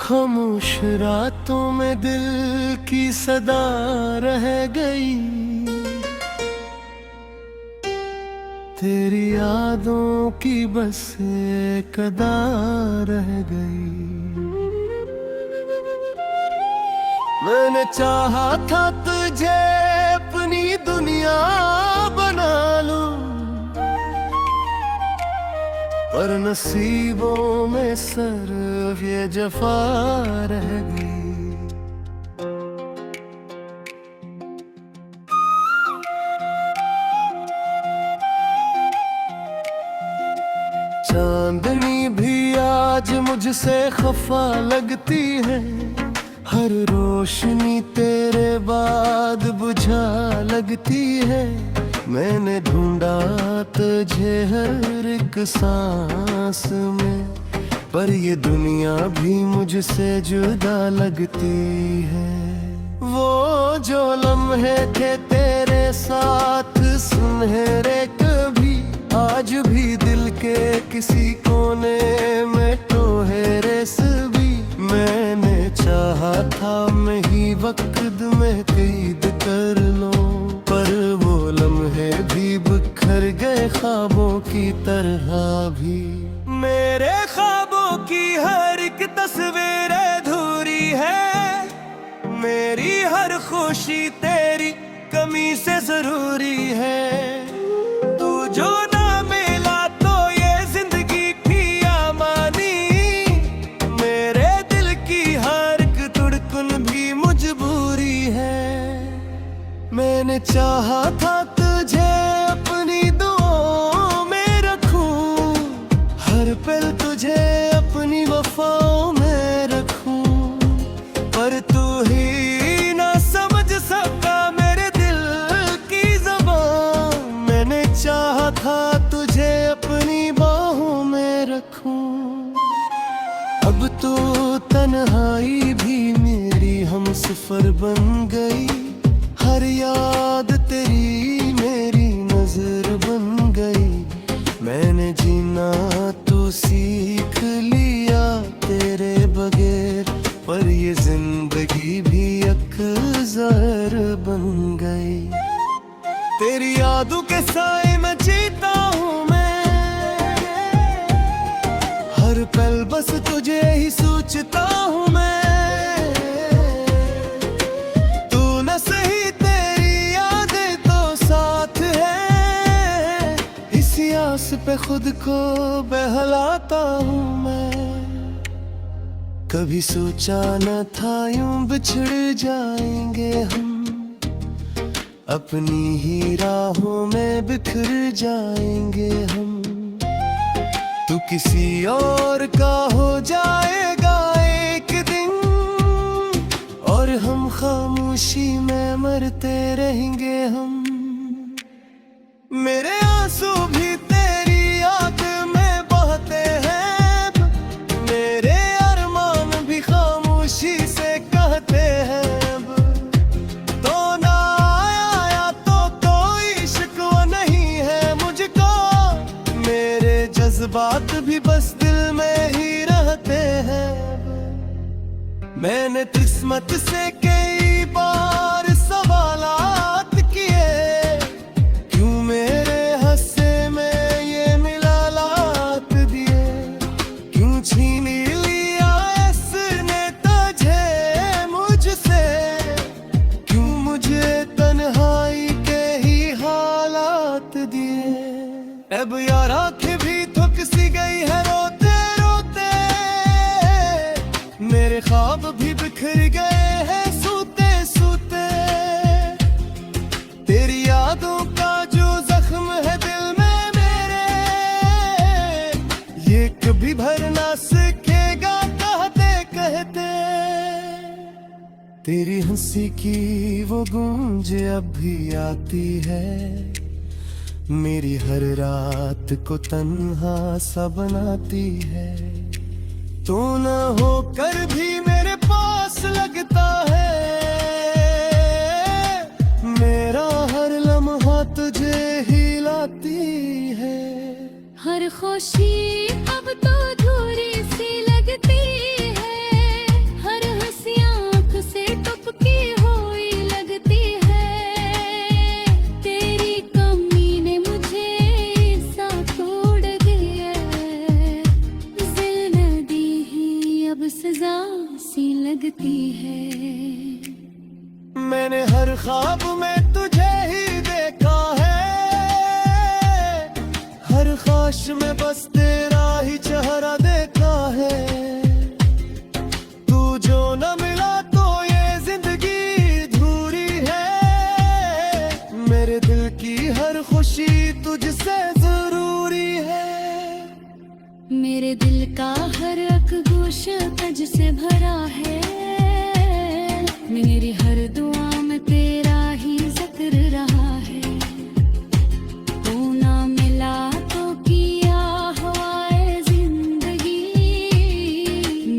खामोश रातों में दिल की सदा रह गई, तेरी यादों की बस एक अदा रह गई। मैंने चाहा था तुझे अपनी दुनिया बना लूं, पर नसीबों में सिर्फ ये जफा रह गई। चांदनी भी आज मुझसे खफा लगती है, हर रोशनी तेरे बाद बुझा लगती है। मैंने ढूंढा तुझे हर एक सांस में, पर ये दुनिया भी मुझसे जुदा लगती है। वो जो लम्हे थे तेरे साथ सुनहरे, कभी आज भी दिल के किसी कोने में टोहे सभी। मैंने चाहा था मैं ही वक्त में कैद कर लूं, पर वो लम्हे भी बिखर गए ख्वाबों की तरह भी। मेरे ख्वाबों की हर एक तस्वीर अधूरी है, मेरी हर खुशी तेरी कमी से जरूरी है। तू जो ना मिला तो ये जिंदगी की आमानी, मेरे दिल की हर एक धड़कन भी मजबूरी है। मैंने चाहा था तुझे अपनी दुआओं में रखूं, हर पल तुझे अपनी वफाओं में रखूं, पर तू ही ना समझ सका मेरे दिल की ज़बान। मैंने चाहा था तुझे अपनी बाहों में रखूं, अब तो तन्हाई भी मेरी हमसफर बन गई। हर याद तेरी मेरी नजर बन गई। मैंने जीना तो सीख लिया तेरे बगैर, पर ये जिंदगी भी एक जहर बन गई। तेरी यादों के साए में जीता हूँ मैं, हर पल बस तुझे ही सोचता हूँ मैं। आस पे खुद को बहलाता हूँ मैं, कभी सोचा न था यूं बिछड़ जाएंगे हम, अपनी ही राहों में बिखर जाएंगे हम। तू किसी और का हो जाएगा एक दिन, और हम खामोशी में मरते रहेंगे हम। मेरे आंसू भी तेरी याद में बहते हैं, मेरे अरमान भी खामोशी से कहते हैं। तो ना आया तो कोई शिकवा नहीं है मुझको, मेरे जज्बात भी बस दिल में ही रहते हैं। मैंने किस्मत से कई बार सवालात किए, मेरे हंसे में ये मिलालात दिए, क्यों छीन लिया इसने तुझे मुझसे, क्यों मुझे तन्हाई के ही हालात दिए। अब यार आंखें भी थक सी गई है रोते रोते, मेरे ख्वाब भी बिखर गए हैं सोते सोते। तेरी यादों का है दिल में मेरे, ये कभी भर ना सकेगा कहते कहते। तेरी हंसी की वो गूंज अब भी आती है, मेरी हर रात को तन्हा सा बनाती है। तू न होकर भी मेरे पास लगता है, मेरा हर लम्हा तुझे है। हर खुशी अब तो अधूरी सी लगती है, मैंने हर ख्वाब में तुझे ही देखा है, हर ख्वाहिश में बस तेरा ही चेहरा देखा है। तू जो न मिला तो ये जिंदगी अधूरी है, मेरे दिल की हर खुशी तुझसे जरूरी है। मेरे दिल का हर एक गोशा तुझसे भरा है, मेरी हर दुआ में तेरा ही जिक्र रहा है। तू ना मिला तो किया हवाए जिंदगी,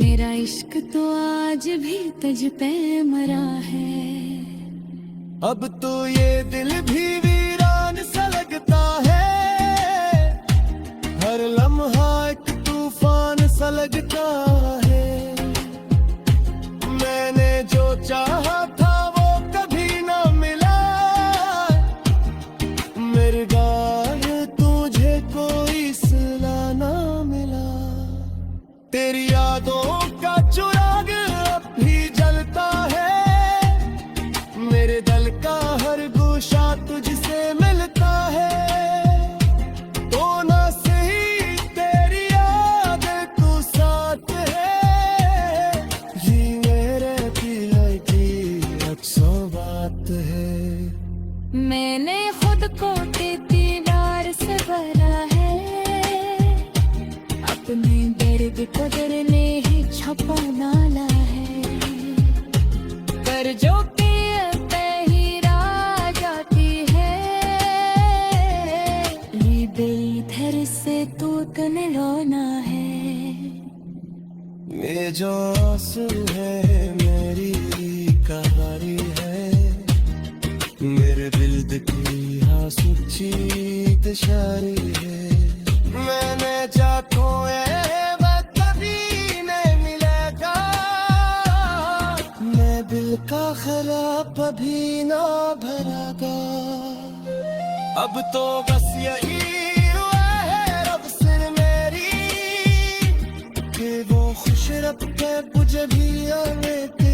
मेरा इश्क तो आज भी तुझ पे मरा है। अब तो ये दिल भी वीरान सा लगता है, हर लम्हा एक तूफान सा लगता है। मैंने जो चाहा था वो कभी ना मिला, मेरे गाल तुझे कोई सिला ना मिला। तेरी यादों का चिराग अब भी जलता है, मेरे दिल का हर गोशा तुझसे मिलता है। तो ना सही तेरी याद तू साथ है, ये मेरे दिल की अक्सर बात है। मैंने खुद को दीवार से भरा है, अपने दर्द को दरले ही छपा डाला है। कर जो के पे ही रा जाती है, ये बेधर से टूटने रोना है। ये जो आंसू है मेरी कहानी है, मेरे दिल की हाँ सच्ची तशारी है। मैंने जाको कभी नहीं मिलेगा, मैं दिल का खराब अभी ना भरागा। अब तो बस यही हुआ है रब से मेरी, कि वो खुश रखे मुझे भी आने दे।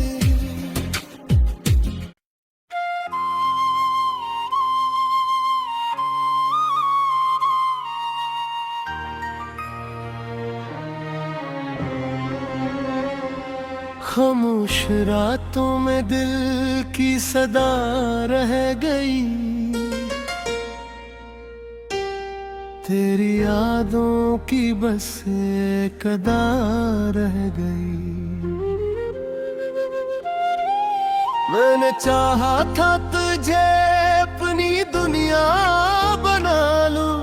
खामोश रातों में दिल की सदा रह गई, तेरी यादों की बस एक अदा रह गई। मैंने चाहा था तुझे अपनी दुनिया बना लूं,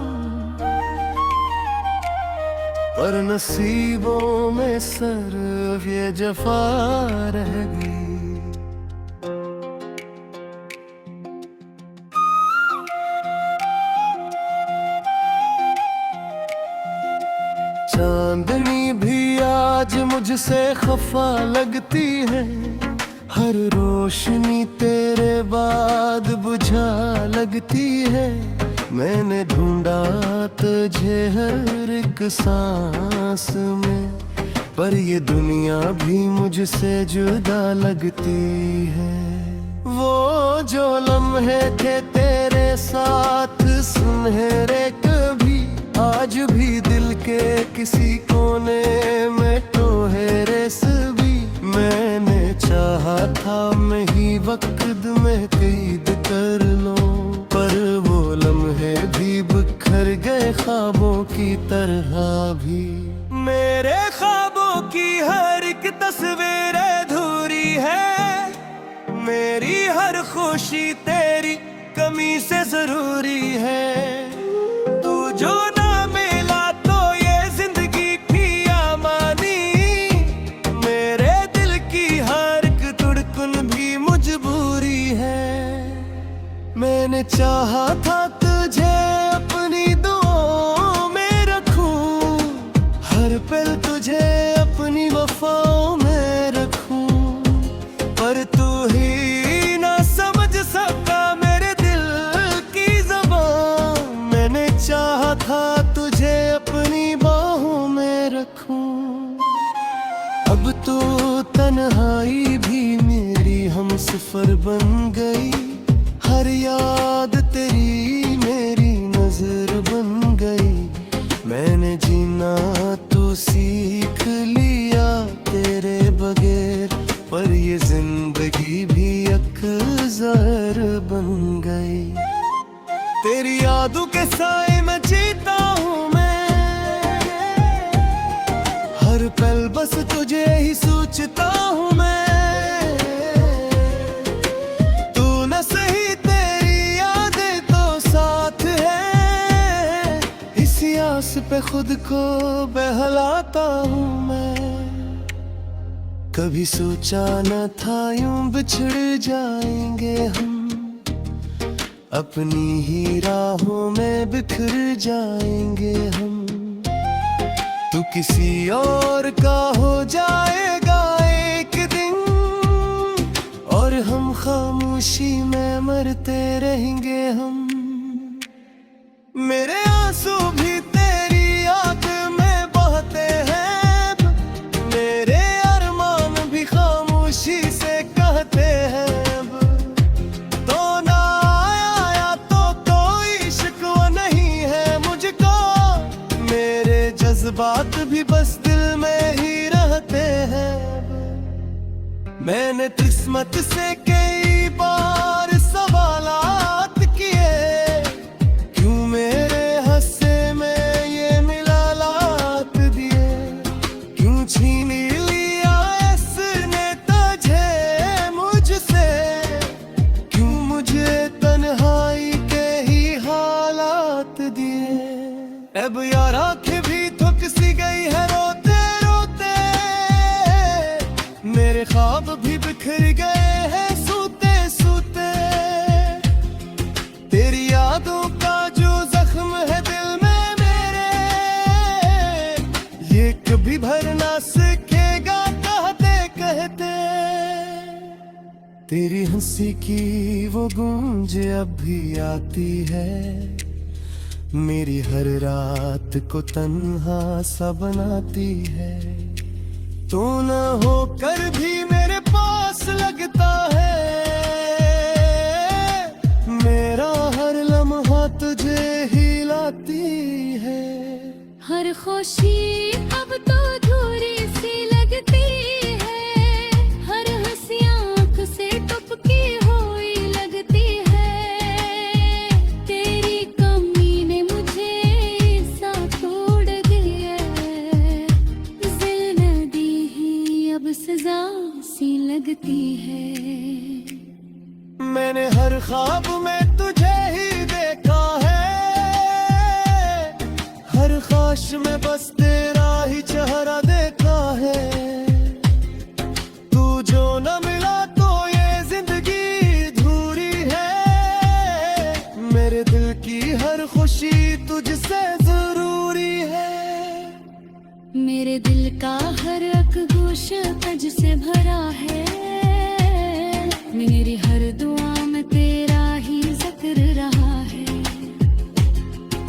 पर नसीबों में सिर्फ ये जफा रह गई। चांदनी भी आज मुझसे खफा लगती है, हर रोशनी तेरे बाद बुझा लगती है। मैंने ढूंढा तुझे हर एक सांस में, पर ये दुनिया भी मुझसे जुदा लगती है। वो जो लम्हे थे तेरे साथ सुनहरे, कभी आज भी दिल के किसी कोने में टोहरे सभी। मैंने चाहा था मैं ही वक्त में कैद कर लूं, पर वो लम्हे भी बिखर गए ख्वाबों की तरह भी। मेरे ख्वाबों की हर एक तस्वीर अधूरी है, मेरी हर खुशी तेरी कमी से जरूरी है। तू जो ना मिला तो ये जिंदगी की आमानी, मेरे दिल की हर एक धड़कन भी मजबूरी है। मैंने चाहा था तुझे अपनी दुआओं में रखूं, हर पल तुझे अपनी वफाओं में रखूं, पर तू ही ना समझ सका मेरे दिल की ज़बान। मैंने चाहा था तुझे अपनी बाहों में रखूं, अब तो तन्हाई भी मेरी हमसफर सफर बन गई, हर याद तेरी मेरी नजर बन गई। मैंने जीना तो सीख लिया तेरे बगैर, पर ये जिंदगी भी एक जहर बन गई। तेरी यादों के साए में जीता हूँ मैं, हर पल बस तुझे ही सोचता हूँ मैं। तू न सही तेरी यादें तो साथ है, इसी आस पे खुद को बहलाता हूँ मैं। कभी सोचा न था यूं बिछड़ जाएंगे हम, अपनी ही राहों में बिखर जाएंगे हम। तू किसी और का हो जाएगा एक दिन, और हम खामोशी में मरते रहेंगे हम। मेरे आंसू भी तेरी याद में बहते हैं, मेरे अरमान भी खामोशी से कहते हैं। तो ना आया तो कोई शिकवा नहीं है मुझको, मेरे जज्बात भी बस दिल में ही रहते हैं। मैंने किस्मत से कई बार सवालात किए, क्यों मेरे हंसे में ये मिलालात दिए। क्यों छीन लिया इसने तुझे मुझसे, क्यों मुझे तन्हाई के ही हालात दिए। अब यार आंखें भी थक सी गई है रोते रोते, मेरे ख्वाब भी बिखर गए हैं सोते सोते। तेरी यादों का जो जख्म है दिल में मेरे, ये कभी भर ना सकेगा कहते कहते। तेरी हंसी की वो गूंज अब भी आती है, मेरी हर रात को तन्हा सा बनाती है। तू न होकर भी मेरे पास लगता है, मेरा हर लम्हा तुझे ही लाती है। हर खुशी अब तो अधूरी सी लगती है, हर हंसी आँख से टपकी हुई लगती है। तेरी कमी ने मुझे सा तोड़ दिया, जिंदगी ही अब सजा सी लगती है। मैंने हर ख्वाब में तुझे ही देखा है, हर ख्वाहिश में बस तेरा ही चेहरा देखा है। तू जो न मिला तो ये जिंदगी अधूरी है, मेरे दिल की हर खुशी तुझसे जरूरी है। मेरे दिल का हर एक गोश तज से भरा है, मेरी हर दुआ में तेरा ही जिक्र रहा है।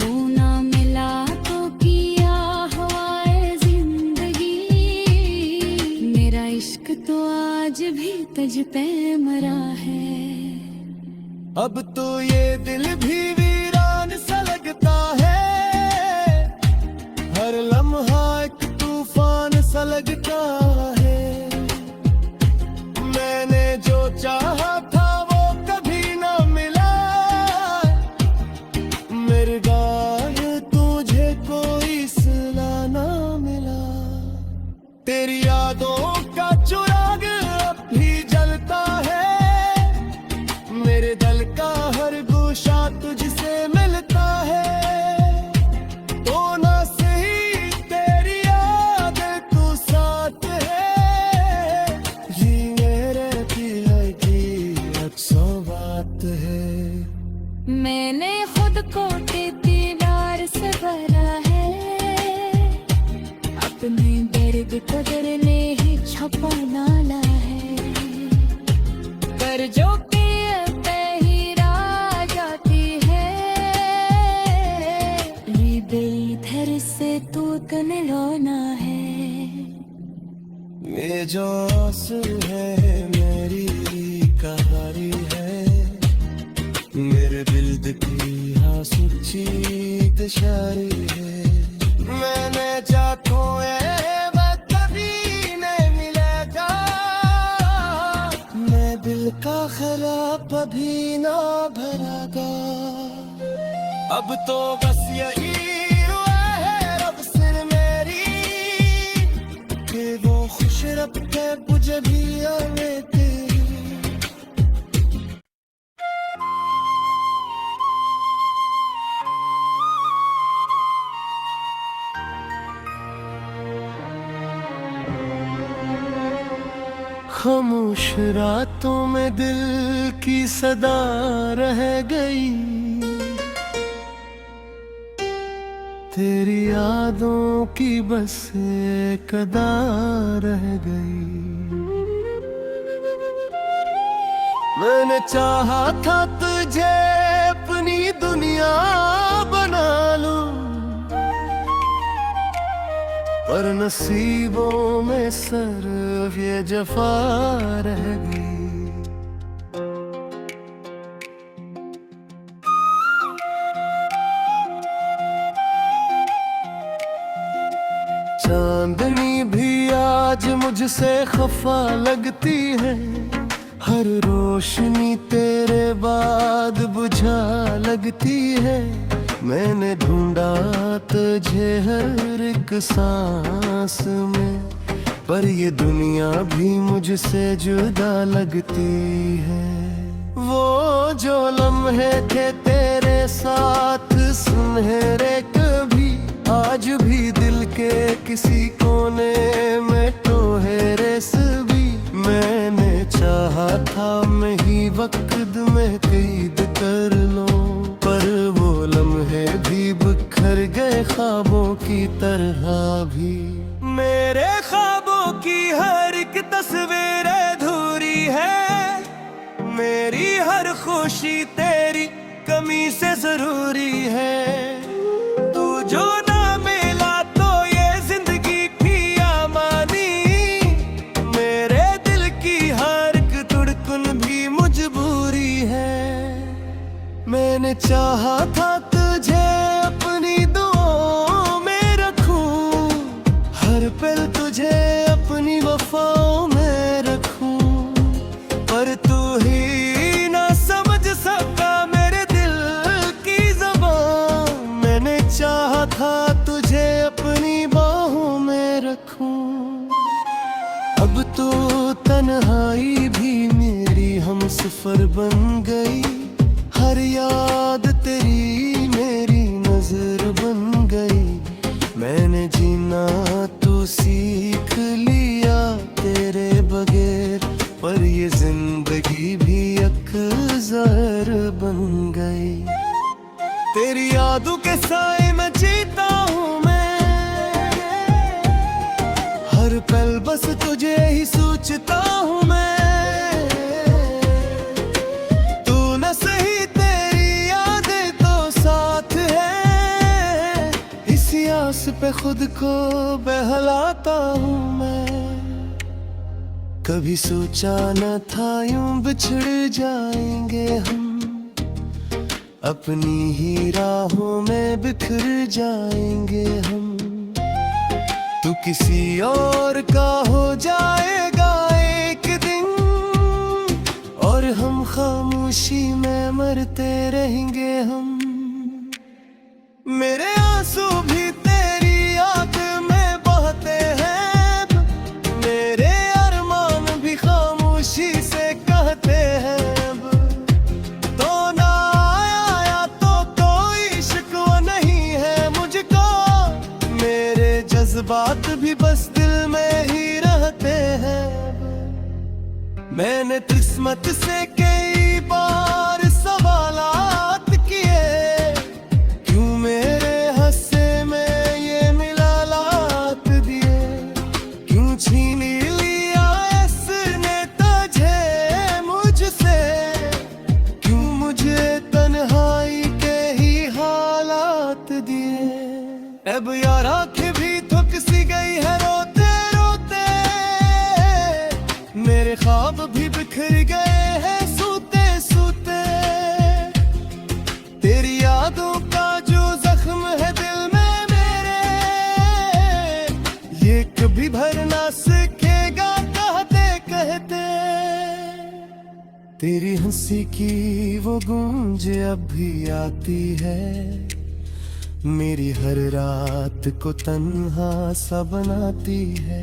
तू ना मिला तो किया हवाए जिंदगी, मेरा इश्क तो आज भी तज पे मरा है। अब तो ये दिल भी वीरान सा लगता है, हर लम्हा एक तूफान सा लगता है। मैंने जो चाहा था वो कभी ना मिला, मेरे गाय तुझे कोई सिला ना मिला। तेरी यादों का चिराग अब भी जलता है, मेरे दिल का हर गोशा तुझसे मिलता है। तो ना सही तेरी याद तू साथ है, ये मेरे दिल की अक्सर बात है। मैंने खुद को दीवार से भरा है, अपने दर्द को दरले ही छपा डाला है। पर जो कि पे ही राह जाती है, ये बेधर से तू तने रोना है। ये जो आंसू है मेरी कहा थी हाँ सच्ची शायरी है। मैंने चाखों कभी नहीं मिलेगा, मैं दिल का खराब अभी ना भरागा। अब तो बस यही हुआ है रब सिर मेरी कि वो खुश रखे मुझे भी आने तेरी। खामोश रातों में दिल की सदा रह गई, तेरी यादों की बस एक अदा रह गई। मैंने चाहा था तुझे अपनी दुनिया बना लूं, पर नसीबों में सिर्फ ये जफा रह गई। चांदनी भी आज मुझसे खफा लगती है, हर रोशनी तेरे बाद बुझा लगती है। मैंने ढूंढा तुझे हर एक सांस में, पर ये दुनिया भी मुझसे जुदा लगती है। वो जो लम्हे थे तेरे साथ सुनहरे कभी आज भी दिल के किसी कोने में टोहे सभी। मैंने चाहा था मैं ही वक्त में कैद कर लूं, पर वो लम्हे भी बिखर गए ख्वाबों की तरह भी। मेरे ख्वाबों की हर एक तस्वीर अधूरी है, मेरी हर खुशी तेरी कमी से जरूरी है। तू जो ना मिला तो ये जिंदगी भी आमानी, मेरे दिल की हर एक धड़कन भी मजबूरी है। मैंने चाहा था तुझे अपनी दुआओं में रखूं, हर पल तुझे अपनी वफाओं में रखूं, पर तू ही ना समझ सका मेरे दिल की ज़बान। मैंने चाहा था तुझे अपनी बाहों में रखूं, अब तो तन्हाई भी मेरी हमसफर बन गई। हर याद तेरी मेरी नजर बन गई। मैंने जीना तो सीख लिया तेरे बगैर, पर ये जिंदगी भी एक जहर बन गई। तेरी यादों के साए में जीता हूँ मैं, हर पल बस तुझे ही सोचता हूँ मैं। पे खुद को बहलाता हूँ मैं, कभी सोचा न था यूं बिछड़ जाएंगे हम, अपनी ही राहों में बिखर जाएंगे हम। तू किसी और का हो जाएगा एक दिन, और हम खामोशी में मरते रहेंगे हम। मेरे आंसू भी बात भी बस दिल में ही रहते हैं। मैंने किस्मत से कई बार सवालात किए, क्यों मेरे हंसे में ये मिलालात दिए, क्यों छीन लिया इसने तुझे मुझसे, क्यों मुझे तन्हाई के ही हालात दिए। अब यार आंखें भी थक सी गई है रोते रोते, मेरे ख्वाब भी बिखर गए हैं सोते सोते। तेरी हंसी की वो गूंज अब भी आती है, मेरी हर रात को तन्हा सा बनाती है।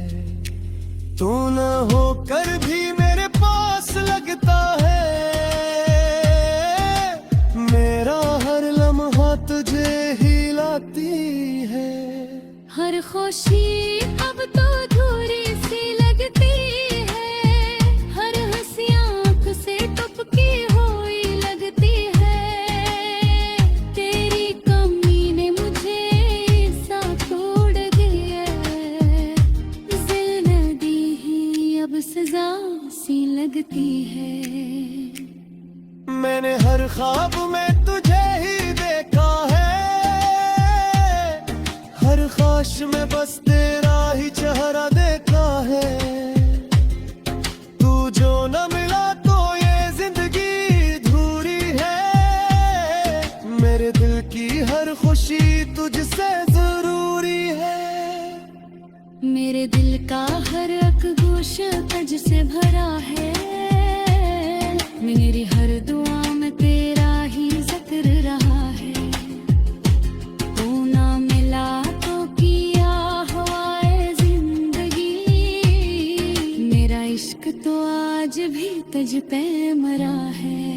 तू न होकर भी मेरे पास लगता है, मेरा हर लम्हा तुझे ही लाती है। हर खुशी अब तो अधूरी सी लगती है, हर हंसी आँख से टपकी हुई लगती है। तेरी कमी ने मुझे सा तोड़ दिया, जिंदगी ही अब सजा सी लगती है। मैंने हर ख्वाब में तुझे ही देखा है, हर ख्वाहिश में बस तेरा ही चेहरा देखा है। तू जो न मिला तो ये जिंदगी अधूरी है, मेरे दिल की हर खुशी तुझसे जरूरी है। मेरे दिल का हर एक गोश तज से भरा है, मेरी हर दुआ में तेरा ही जिक्र रहा है। तू ना मिला तो किया हवाए जिंदगी, मेरा इश्क तो आज भी तुझ पे मरा है।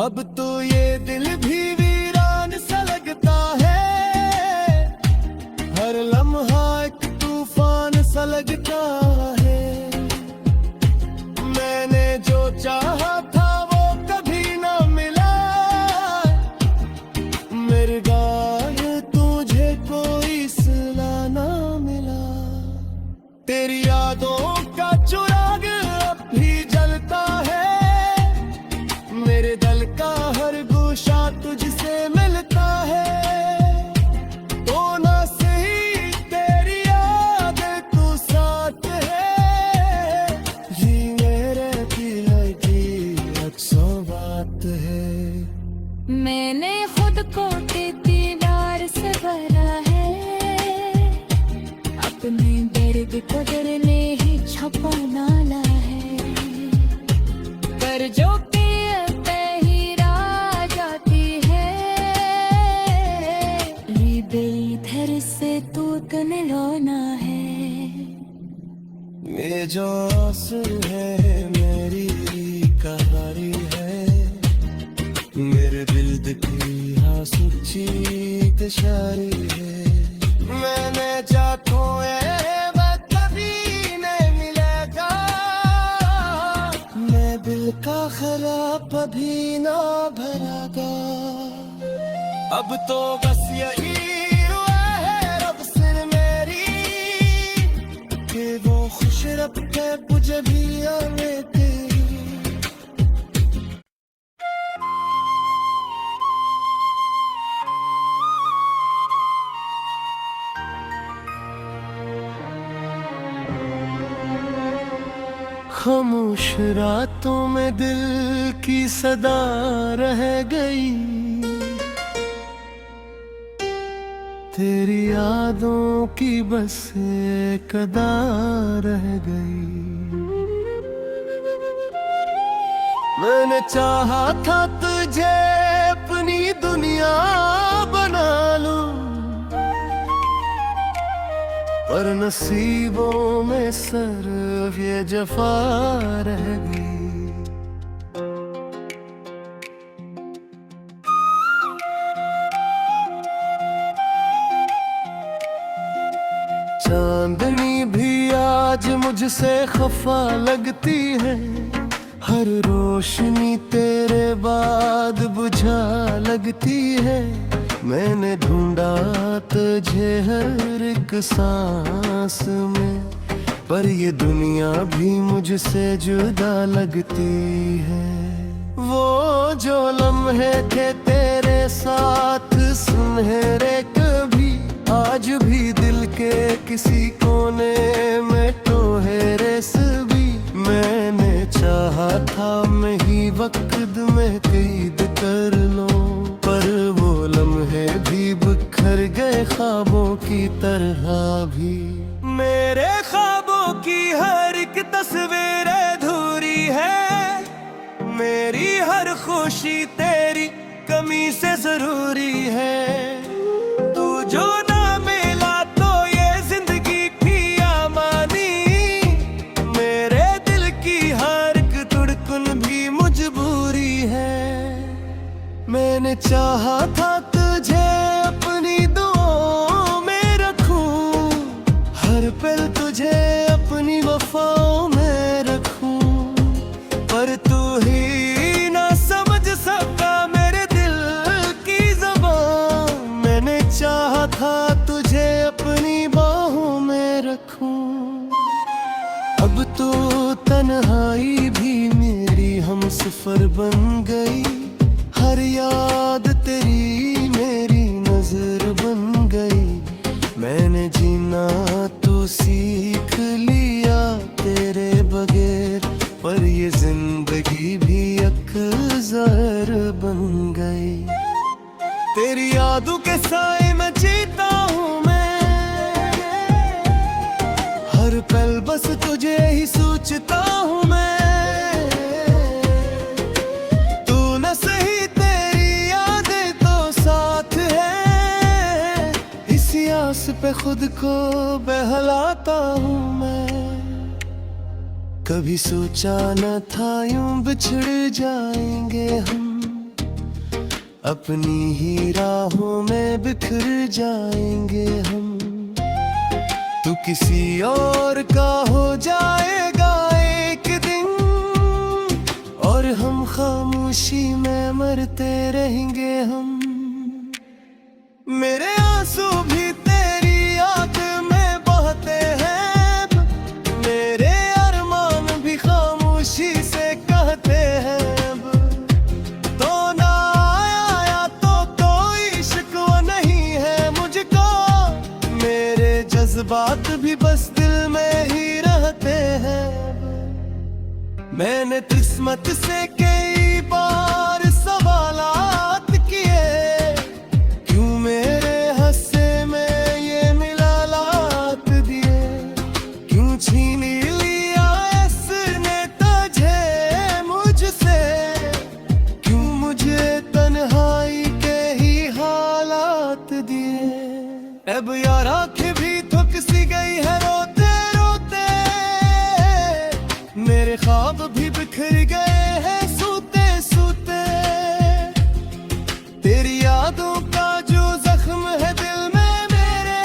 अब तो ये दिल भी वीरान सा लगता है, हर लम्हा एक तूफान सा लगता है। मैंने जो चाहा था वो कभी ना मिला, मेरे गाए तुझे कोई सिला ना मिला। तेरी यादों का चिराग अब भी जलता है, मेरे दिल का हर गोशा तुझसे मिलता है। तो ना सही तेरी याद तू साथ है, ये मेरे दिल की अक्सों बात है। मैंने खुद को दीदार से भरा है, अपने दर्द को दरले ही छपा नाला है। पर जो पे ही रा जाती है, इधर से तू तने रोना है। ये जो आंसू है मेरी कहानी है, मेरे दिल की हाँ सच्ची शायरी है। मैंने चाहूं कभी नहीं मिलेगा, मैं दिल का खराब अभी ना भरागा। अब तो बस यही हुआ है रब से मेरी, कि वो खुश रखे मुझे भी आने तेरी। खामोश रातों में दिल की सदा रह गई, तेरी यादों की बस एक अदा रह गई। मैंने चाहा था तुझे अपनी दुनिया बना लूं, पर नसीबों में सिर्फ ये जफा रह गई। चांदनी भी आज मुझसे खफा लगती है, हर रोशनी तेरे बाद बुझा लगती है। मैंने ढूंढा तुझे हर एक सांस में, पर ये दुनिया भी मुझसे जुदा लगती है। वो जो लम्हे थे तेरे साथ सुनहरे, कभी आज भी दिल के किसी कोने में टोहरे सभी। मैंने चाहा था मैं ही वक्त में कैद कर लूं, पर वो लम्हे भी बिखर गए ख्वाबों की तरह भी। मेरे ख्वाबों की हर एक तस्वीर अधूरी है, मेरी हर खुशी तेरी कमी से जरूरी है। तू जो ना मिला तो ये जिंदगी भी आमानी, मेरे दिल की हर एक धड़कन भी मजबूरी है। मैंने चाहा था तुझे अपनी दुआओं में रखूं, हर पल तुझे अपनी वफाओं में रखूं, पर तू ही ना समझ सका मेरे दिल की ज़बान। मैंने चाहा था तुझे अपनी बाहों में रखूं। अब तो तन्हाई भी मेरी हमसफर बन गई, हर याद तेरी मेरी नजर बन गई। मैंने जीना तो सीख लिया तेरे बगैर, पर ये जिंदगी भी एक जहर बन गई। तेरी यादों के साए में जीता हूँ मैं, हर पल बस तुझे ही सोचता हूँ मैं। तू न सही तेरी यादें तो साथ है, इसी आस पे खुद को बहलाता हूँ मैं। कभी सोचा न था यूं बिछड़ जाएंगे हम, अपनी ही राहों में बिखर जाएंगे हम। तू किसी और का हो जाएगा एक दिन, और हम खामोशी में मरते रहेंगे हम। मेरे आंसू भी तेरी याद में बहते हैं, मेरे अरमान भी खामोशी से कहते हैं। तो ना आया तो कोई शिकवा नहीं है मुझको, मेरे जज्बात भी बस दिल में ही रहते हैं। मैंने किस्मत से कई बार सवालात किए, क्यों मेरे हस्से में ये मिलालात दिए, क्यों छीन लिया इसने तुझे मुझसे, क्यों मुझे तन्हाई के ही हालात दिए। अब यार आंखें भी थक सी गई है रोते रोते, मेरे ख्वाब भी बिखर गए हैं सोते सोते। तेरी यादों का जो जख्म है दिल में मेरे,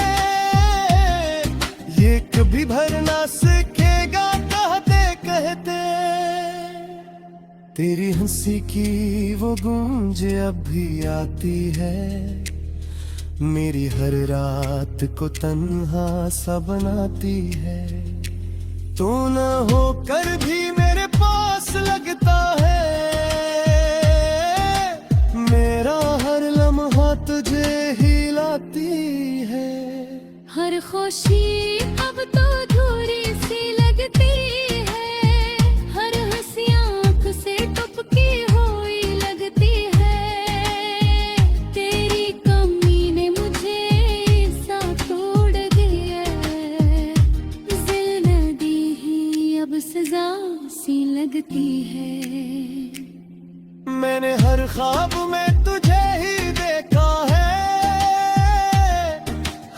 ये कभी भर ना सकेगा कहते कहते। तेरी हंसी की वो गूंज अब भी आती है, मेरी हर रात को तन्हा सा बनाती है। तू न होकर भी मेरे पास लगता है, मेरा हर लम्हा तुझे ही लाती है। हर खुशी अब तो अधूरी सी लगती है, हर हंसी आँख से टपकी हुई लगती है। तेरी कमी ने मुझे सा तोड़ दिया, जिंदगी ही अब सजा सी लगती है। मैंने हर ख्वाब में तुझे ही देखा है,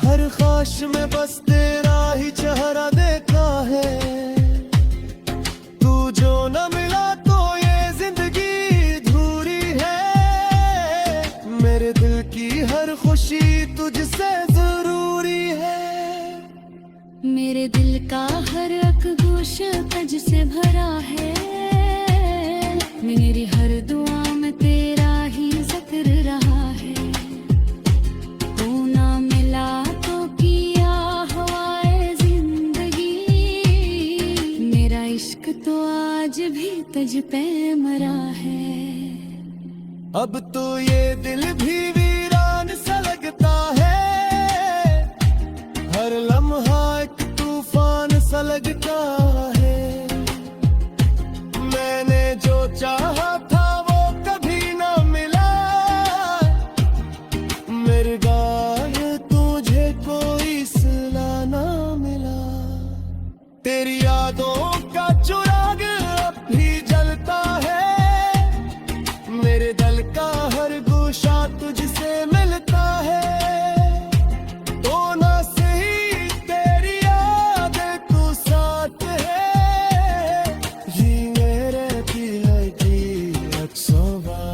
हर ख्वाहिश में बस तेरा ही चेहरा देखा है। तू जो न मिला तो ये जिंदगी अधूरी है, मेरे दिल की हर खुशी तुझसे जरूरी है। मेरे दिल का हर एक गोशा तुझसे भरा है, मेरी हर दुआ में तेरा ही जिक्र रहा है। तू ना मिला तो किया हवाए जिंदगी, मेरा इश्क तो आज भी तुझ पे मरा है। अब तो ये दिल भी वीरान सा लगता है, हर लम्हा एक तूफान सा लगता है। मैंने जो चाहा था वो कभी ना मिला, मेरे गाय तुझे कोई सिला ना मिला। तेरी यादों का चिराग अब भी जलता है,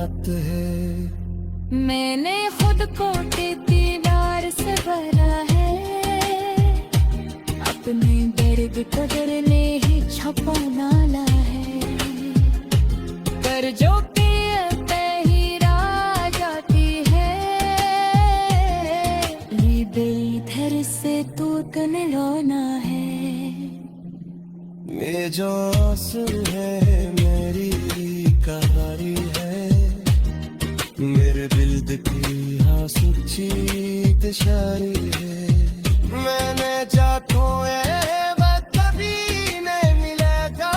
रात है। मैंने खुद को दीदार से भरा है, अपने दर्द को डरने ही छपा नाला है। कर जो पे ही रा जाती है, ये दिल इधर से टूटने रोना है। ये जो आंसू है मेरी कहानी है, मेरे दिल की हाँ सच्ची शायरी है। मैंने जातो कभी नहीं मिलेगा,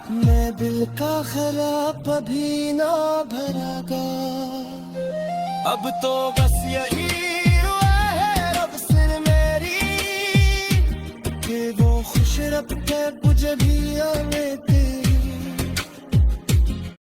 मैं दिल का खराब अभी ना भरागा। अब तो बस यही हुआ है रब से मेरी, कि वो खुश रब के मुझे भी आने दे।